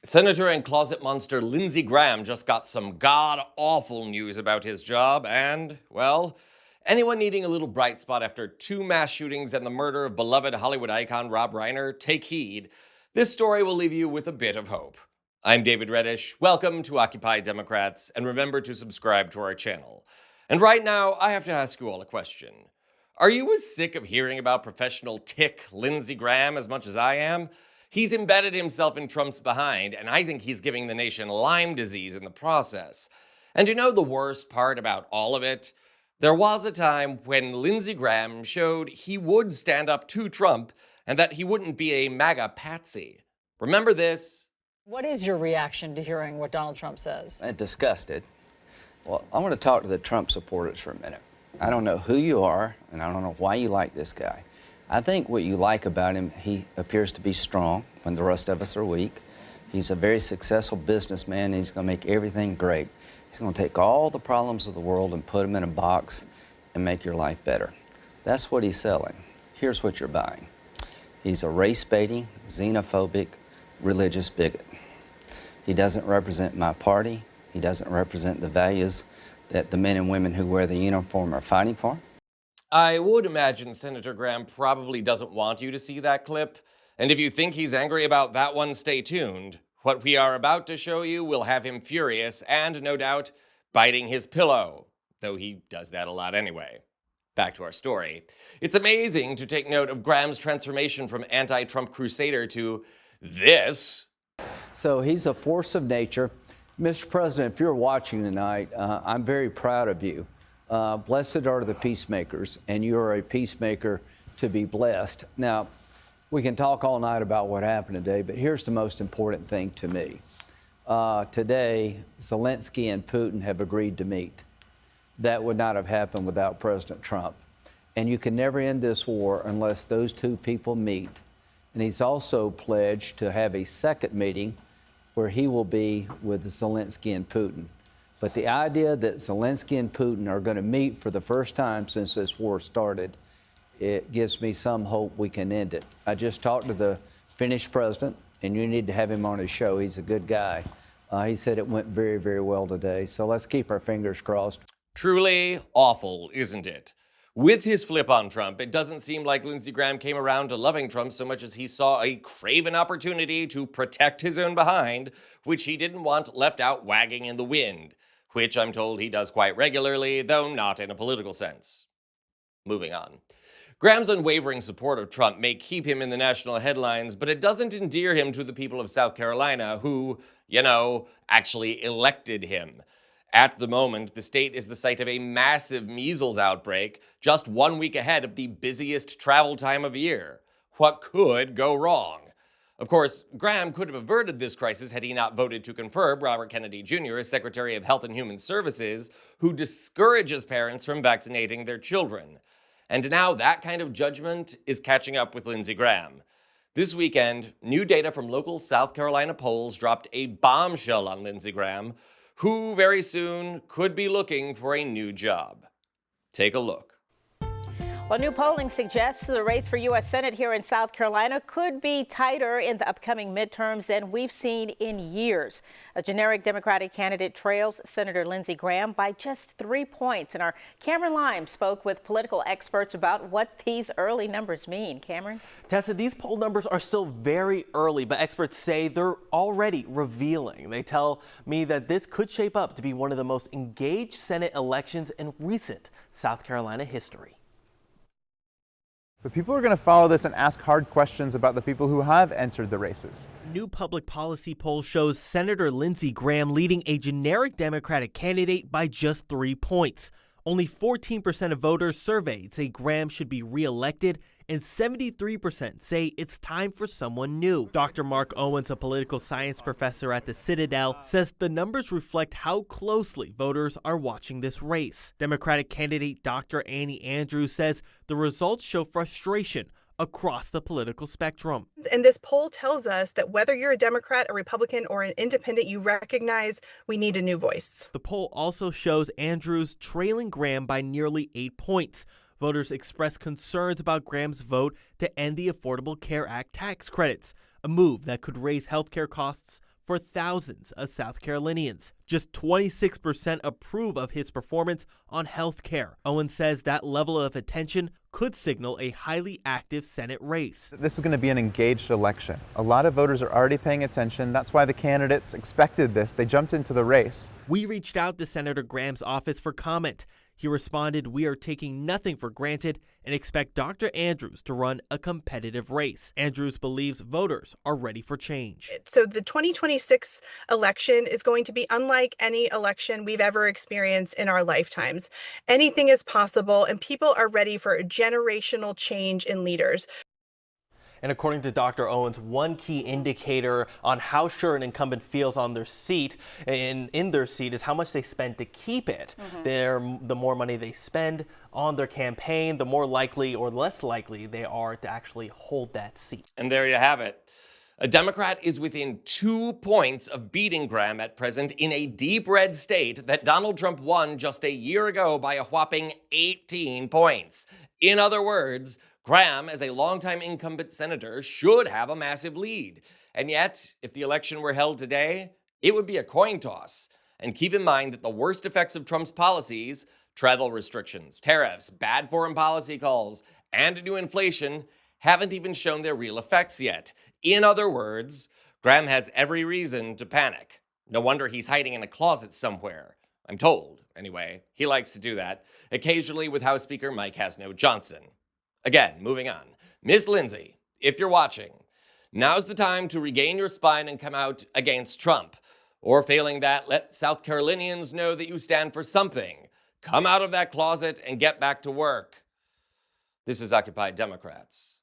Senator and closet monster Lindsey Graham just got some god-awful news about his job and, well, anyone needing a little bright spot after 2 mass shootings and the murder of beloved Hollywood icon Rob Reiner, take heed. This story will leave you with a bit of hope. I'm David Reddish. Welcome to Occupy Democrats, and remember to subscribe to our channel. And right now, I have to ask you all a question. Are you as sick of hearing about professional tick Lindsey Graham as much as I am? He's embedded himself in Trump's behind, and I think he's giving the nation Lyme disease in the process. And you know the worst part about all of it? There was a time when Lindsey Graham showed he would stand up to Trump and that he wouldn't be a MAGA patsy. Remember this? What is your reaction to hearing what Donald Trump says? Disgusted. Well, I want to talk to the Trump supporters for a minute. I don't know who you are, and I don't know why you like this guy. I think what you like about him, he appears to be strong when the rest of us are weak. He's a very successful businessman, and he's going to make everything great. He's going to take all the problems of the world and put them in a box and make your life better. That's what he's selling. Here's what you're buying. He's a race-baiting, xenophobic, religious bigot. He doesn't represent my party. He doesn't represent the values that the men and women who wear the uniform are fighting for. I would imagine Senator Graham probably doesn't want you to see that clip. And if you think he's angry about that one, stay tuned. What we are about to show you will have him furious and, no doubt, biting his pillow. Though he does that a lot anyway. Back to our story. It's amazing to take note of Graham's transformation from anti-Trump crusader to this. So he's a force of nature. Mr. President, if you're watching tonight, I'm very proud of you. Blessed are the peacemakers, and you are a peacemaker to be blessed. Now, we can talk all night about what happened today, but here's the most important thing to me. Today, Zelensky and Putin have agreed to meet. That would not have happened without President Trump. And you can never end this war unless those two people meet. And he's also pledged to have a second meeting where he will be with Zelensky and Putin. But the idea that Zelensky and Putin are going to meet for the first time since this war started, it gives me some hope we can end it. I just talked to the Finnish president, and you need to have him on his show. He's a good guy. He said it went very, very well today. So let's keep our fingers crossed. Truly awful, isn't it? With his flip on Trump, it doesn't seem like Lindsey Graham came around to loving Trump so much as he saw a craven opportunity to protect his own behind, which he didn't want left out wagging in the wind. Which I'm told he does quite regularly, though not in a political sense. Moving on. Graham's unwavering support of Trump may keep him in the national headlines, but it doesn't endear him to the people of South Carolina who, actually elected him. At the moment, the state is the site of a massive measles outbreak, just 1 week ahead of the busiest travel time of year. What could go wrong? Of course, Graham could have averted this crisis had he not voted to confirm Robert Kennedy Jr. as Secretary of Health and Human Services, who discourages parents from vaccinating their children. And now that kind of judgment is catching up with Lindsey Graham. This weekend, new data from local South Carolina polls dropped a bombshell on Lindsey Graham, who very soon could be looking for a new job. Take a look. Well, new polling suggests the race for U.S. Senate here in South Carolina could be tighter in the upcoming midterms than we've seen in years. A generic Democratic candidate trails Senator Lindsey Graham by just 3 points. And our Cameron Lime spoke with political experts about what these early numbers mean. Cameron? Tessa, these poll numbers are still very early, but experts say they're already revealing. They tell me that this could shape up to be one of the most engaged Senate elections in recent South Carolina history. But people are going to follow this and ask hard questions about the people who have entered the races. New public policy poll shows Senator Lindsey Graham leading a generic Democratic candidate by just 3 points. Only 14% of voters surveyed say Graham should be reelected, and 73% say it's time for someone new. Dr. Mark Owens, a political science professor at the Citadel, says the numbers reflect how closely voters are watching this race. Democratic candidate Dr. Annie Andrews says the results show frustration across the political spectrum. And this poll tells us that whether you're a Democrat, a Republican, or an independent, you recognize we need a new voice. The poll also shows Andrews trailing Graham by nearly 8 points. Voters expressed concerns about Graham's vote to end the Affordable Care Act tax credits, a move that could raise healthcare costs for for thousands of South Carolinians. Just 26% approve of his performance on health care. Owens says that level of attention could signal a highly active Senate race. This is going to be an engaged election. A lot of voters are already paying attention. That's why the candidates expected this. They jumped into the race. We reached out to Senator Graham's office for comment. He responded, "We are taking nothing for granted and expect Dr. Andrews to run a competitive race." Andrews believes voters are ready for change. So the 2026 election is going to be unlike any election we've ever experienced in our lifetimes. Anything is possible, and people are ready for a generational change in leaders. And according to Dr. Owens, one key indicator on how sure an incumbent feels on their seat in their seat is how much they spend to keep it. The more money they spend on their campaign, the more likely or less likely they are to actually hold that seat. And there you have it. A Democrat is within 2 points of beating Graham at present in a deep red state that Donald Trump won just a year ago by a whopping 18 points. In other words, Graham, as a longtime incumbent senator, should have a massive lead. And yet, if the election were held today, it would be a coin toss. And keep in mind that the worst effects of Trump's policies, travel restrictions, tariffs, bad foreign policy calls, and a new inflation, haven't even shown their real effects yet. In other words, Graham has every reason to panic. No wonder he's hiding in a closet somewhere. I'm told, anyway. He likes to do that, occasionally with House Speaker Mike Hasno-Johnson. Again, moving on. Miss Lindsay, if you're watching, now's the time to regain your spine and come out against Trump. Or failing that, let South Carolinians know that you stand for something. Come out of that closet and get back to work. This is Occupy Democrats.